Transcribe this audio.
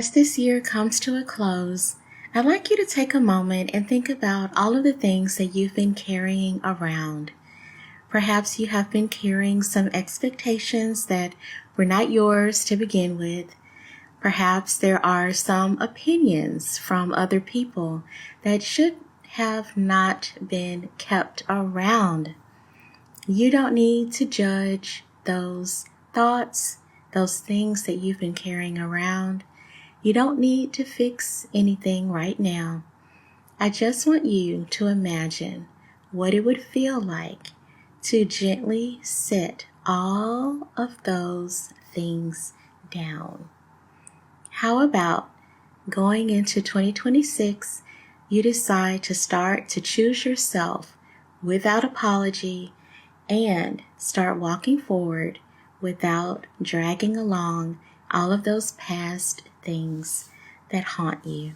As this year comes to a close, I'd like you to take a moment and think about all of the things that you've been carrying around. Perhaps you have been carrying some expectations that were not yours to begin with. Perhaps there are some opinions from other people that should have not been kept around. You don't need to judge those thoughts, those things that you've been carrying around. You don't need to fix anything right now. I just want you to imagine what it would feel like to gently set all of those things down. How about going into 2026, you decide to start to choose yourself without apology and start walking forward without dragging along all of those past things that haunt you.